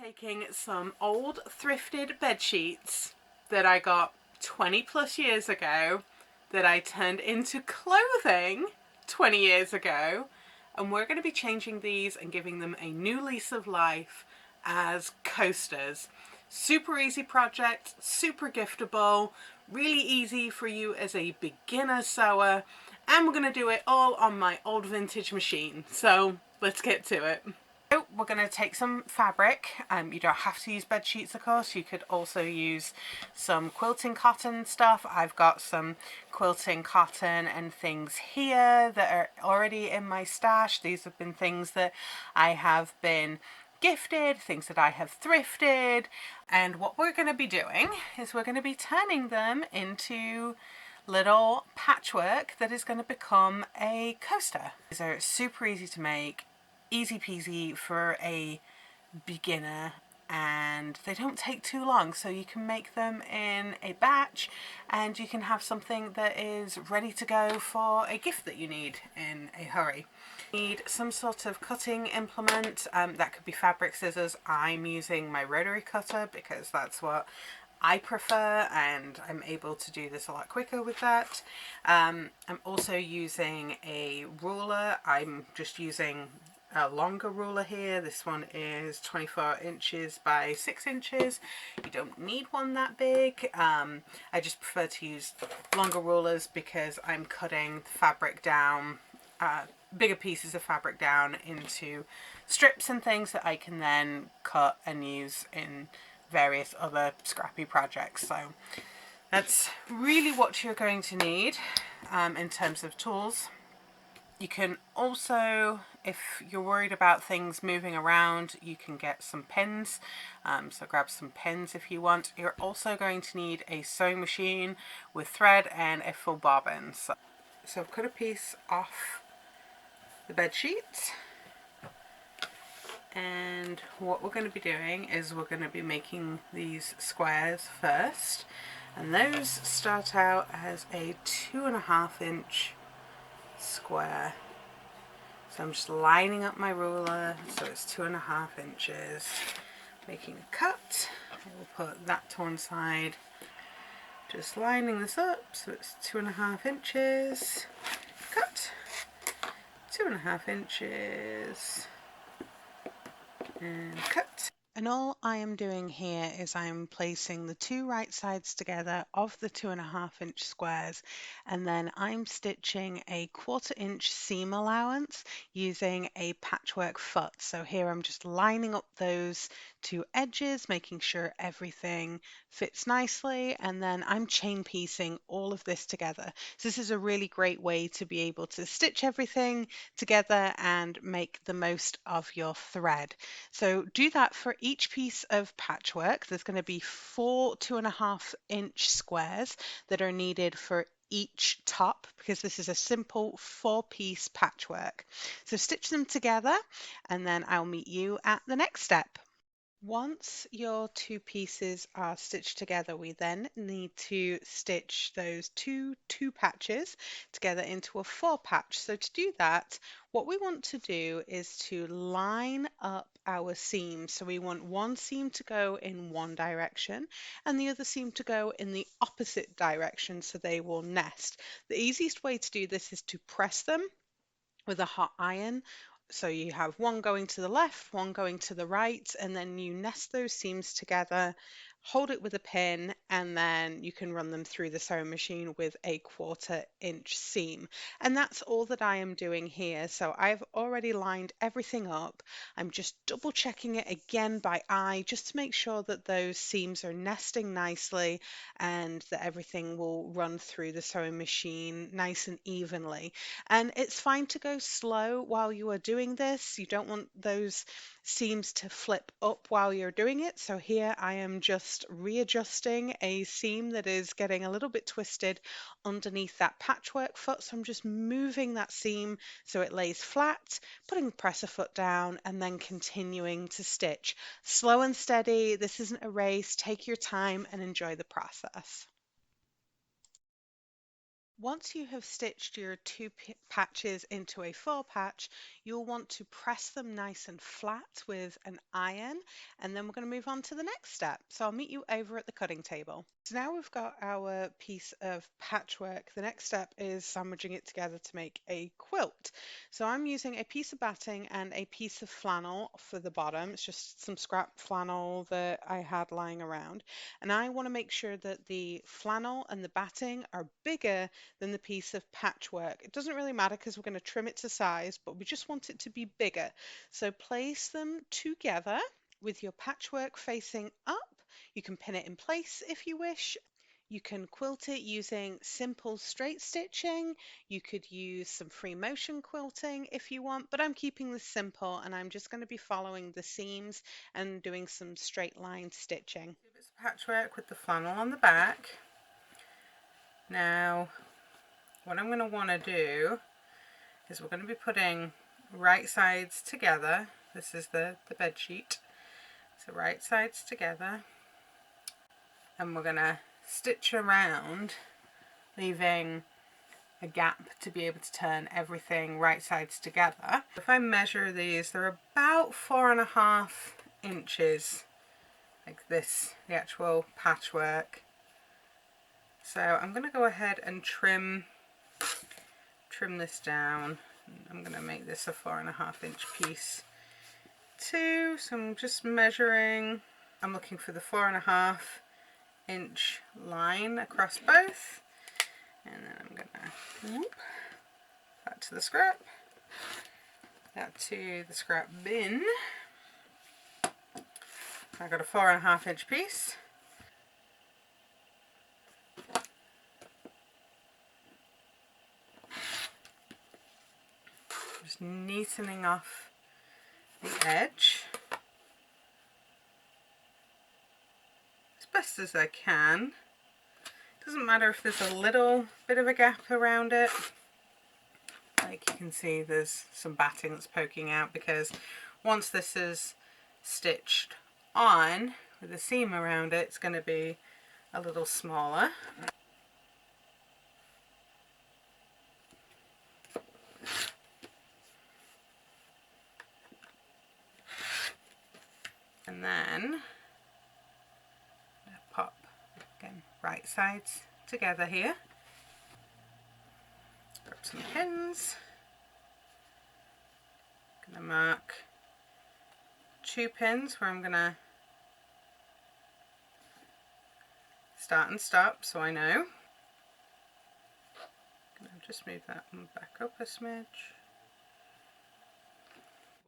Taking some old thrifted bed sheets that I got 20 plus years ago that I turned into clothing 20 years ago, and we're going to be changing these and giving them a new lease of life as coasters. Super easy project, super giftable, really easy for you as a beginner sewer, and we're going to do it all on my old vintage machine. So let's get to it. So we're going to take some fabric. You don't have to use bed sheets, of course. You could also use some quilting cotton stuff. I've got some quilting cotton and things here that are already in my stash. These have been things that I have been gifted, things that I have thrifted. And what we're going to be doing is we're going to be turning them into little patchwork that is going to become a coaster. These are super easy to make, easy peasy for a beginner, and they don't take too long, so you can make them in a batch and you can have something that is ready to go for a gift that you need in a hurry. You need some sort of cutting implement. That could be fabric scissors. I'm using my rotary cutter because that's what I prefer, and I'm able to do this a lot quicker with that. I'm also using a ruler. I'm just using a longer ruler here. This one is 24 inches by 6 inches. You don't need one that big. I just prefer to use longer rulers because I'm cutting the fabric down, bigger pieces of fabric down into strips and things that I can then cut and use in various other scrappy projects. So that's really what you're going to need in terms of tools. You can also, if you're worried about things moving around, you can get some pins. So grab some pins if you want. You're also going to need a sewing machine with thread and a full bobbin. So I've cut a piece off the bed sheet. And what we're going to be doing is we're going to be making these squares first. And those start out as a 2.5 inch square. So I'm just lining up my ruler so it's 2.5 inches, making a cut. I will put that to one side, just lining this up so it's 2.5 inches, cut, 2.5 inches, and cut. And all I am doing here is I'm placing the two right sides together of the 2.5 inch squares, and then I'm stitching a 1/4 inch seam allowance using a patchwork foot. So here I'm just lining up those two edges, making sure everything fits nicely, and then I'm chain piecing all of this together. So this is a really great way to be able to stitch everything together and make the most of your thread. So do that for each piece of patchwork. There's going to be 4 2.5 inch squares that are needed for each top, because this is a simple 4-piece patchwork. So stitch them together and then I'll meet you at the next step. Once your two pieces are stitched together, we then need to stitch those two patches together into a 4 patch. So to do that, what we want to do is to line up our seams. So we want one seam to go in one direction and the other seam to go in the opposite direction so they will nest. The easiest way to do this is to press them with a hot iron. So you have one going to the left, one going to the right, and then you nest those seams together, hold it with a pin, and then you can run them through the sewing machine with a 1/4 inch seam. And that's all that I am doing here. So I've already lined everything up. I'm just double checking it again by eye just to make sure that those seams are nesting nicely and that everything will run through the sewing machine nice and evenly. And it's fine to go slow while you are doing this. You don't want those seams to flip up while you're doing it. So here I am just readjusting a seam that is getting a little bit twisted underneath that patchwork foot. So I'm just moving that seam so it lays flat, putting the presser foot down, and then continuing to stitch. Slow and steady. This isn't a race. Take your time and enjoy the process. Once you have stitched your two patches into a full patch, you'll want to press them nice and flat with an iron, and then we're going to move on to the next step. So I'll meet you over at the cutting table. So now we've got our piece of patchwork. The next step is sandwiching it together to make a quilt. So I'm using a piece of batting and a piece of flannel for the bottom. It's just some scrap flannel that I had lying around. And I want to make sure that the flannel and the batting are bigger than the piece of patchwork. It doesn't really matter because we're going to trim it to size, but we just want it to be bigger. So place them together with your patchwork facing up. You can pin it in place if you wish. You can quilt it using simple straight stitching. You could use some free motion quilting if you want, but I'm keeping this simple and I'm just going to be following the seams and doing some straight line stitching. It's patchwork with the flannel on the back. Now, what I'm going to want to do is we're going to be putting right sides together. This is the bed sheet. So right sides together. And we're going to stitch around, leaving a gap to be able to turn everything right sides together. If I measure these, they're about 4.5 inches, like this, the actual patchwork. So I'm going to go ahead and trim this down. I'm going to make this a 4.5 inch piece too. So I'm just measuring. I'm looking for the 4.5 inch line across both, and then I'm going to whoop that to the scrap, that to the scrap bin. I got a 4.5 inch piece. Just neatening off the edge as best as I can. Doesn't matter if there's a little bit of a gap around it. Like you can see, there's some batting that's poking out because once this is stitched on with a seam around it, it's going to be a little smaller. And then pop again right sides together here. Grab some pins. Gonna mark 2 pins where I'm gonna start and stop so I know. Gonna just move that one back up a smidge.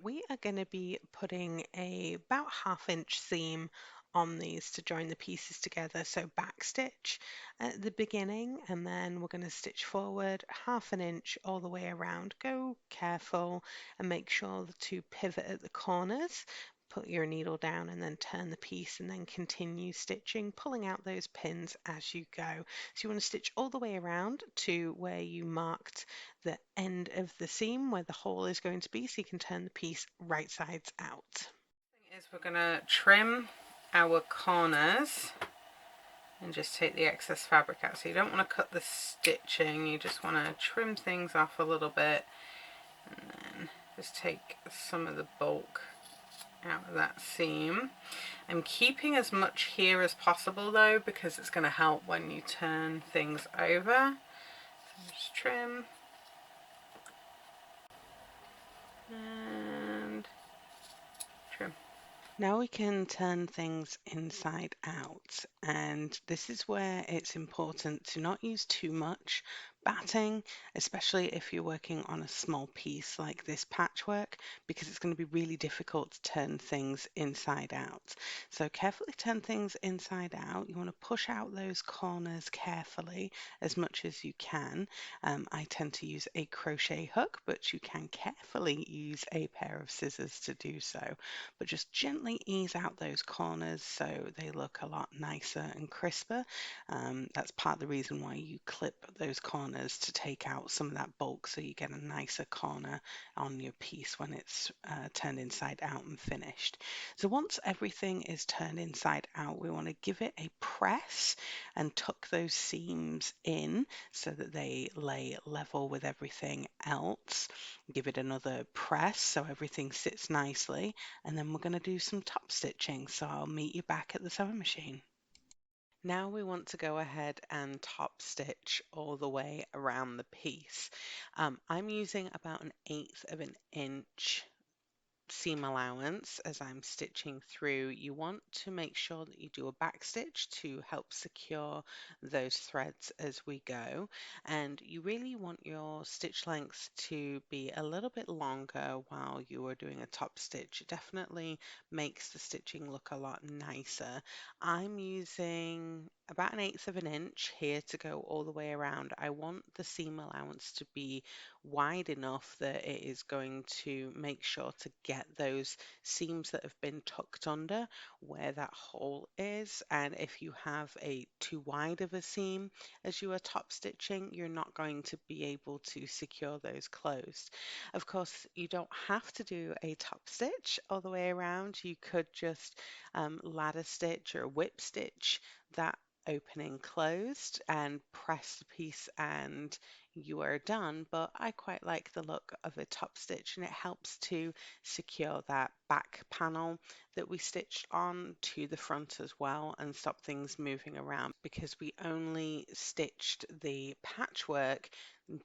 We are going to be putting about 1/2 inch seam on these to join the pieces together. So back stitch at the beginning, and then we're going to stitch forward 1/2 inch all the way around. Go careful and make sure to pivot at the corners. Put your needle down and then turn the piece and then continue stitching, pulling out those pins as you go. So you want to stitch all the way around to where you marked the end of the seam where the hole is going to be, so you can turn the piece right sides out. Is we're going to trim our corners and just take the excess fabric out. So you don't want to cut the stitching, you just want to trim things off a little bit and then just take some of the bulk out of that seam. I'm keeping as much here as possible though, because it's going to help when you turn things over. So just trim and trim. Now we can turn things inside out, and this is where it's important to not use too much batting, especially if you're working on a small piece like this patchwork, because it's going to be really difficult to turn things inside out. So carefully turn things inside out. You want to push out those corners carefully as much as you can. I tend to use a crochet hook, but you can carefully use a pair of scissors to do so. But just gently ease out those corners so they look a lot nicer and crisper. That's part of the reason why you clip those corners corners to take out some of that bulk so you get a nicer corner on your piece when it's turned inside out and finished. So once everything is turned inside out, we want to give it a press and tuck those seams in so that they lay level with everything else. Give it another press so everything sits nicely, and then we're going to do some top stitching. So I'll meet you back at the sewing machine. Now we want to go ahead and top stitch all the way around the piece. I'm using about 1/8 of an inch seam allowance as I'm stitching through. You want to make sure that you do a back stitch to help secure those threads as we go, and you really want your stitch lengths to be a little bit longer while you are doing a top stitch. It definitely makes the stitching look a lot nicer. I'm using about 1/8 of an inch here to go all the way around. I want the seam allowance to be wide enough that it is going to make sure to get those seams that have been tucked under where that hole is. And if you have a too wide of a seam as you are top stitching, you're not going to be able to secure those closed. Of course, you don't have to do a top stitch all the way around. You could just ladder stitch or whip stitch that opening closed and press the piece and you are done. But I quite like the look of a top stitch, and it helps to secure that back panel that we stitched on to the front as well and stop things moving around, because we only stitched the patchwork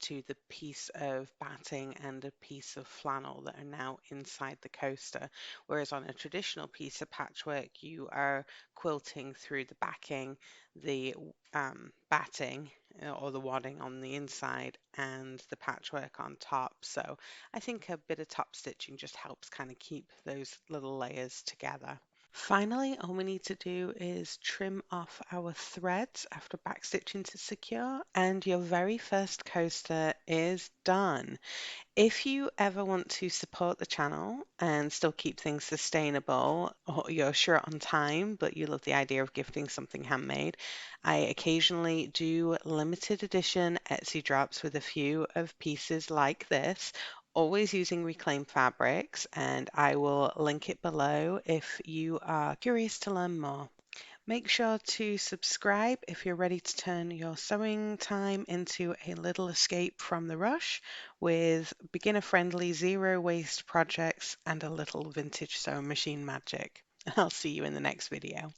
to the piece of batting and a piece of flannel that are now inside the coaster, whereas on a traditional piece of patchwork you are quilting through the backing, the batting or the wadding on the inside, and the patchwork on top. So I think a bit of top stitching just helps kind of keep those little layers together. Finally, all we need to do is trim off our threads after backstitching to secure, and your very first coaster is done. If you ever want to support the channel and still keep things sustainable, or you're short on time, but you love the idea of gifting something handmade, I occasionally do limited edition Etsy drops with a few of pieces like this, always using reclaimed fabrics, and I will link it below if you are curious to learn more. Make sure to subscribe if you're ready to turn your sewing time into a little escape from the rush with beginner-friendly zero-waste projects and a little vintage sewing machine magic. I'll see you in the next video.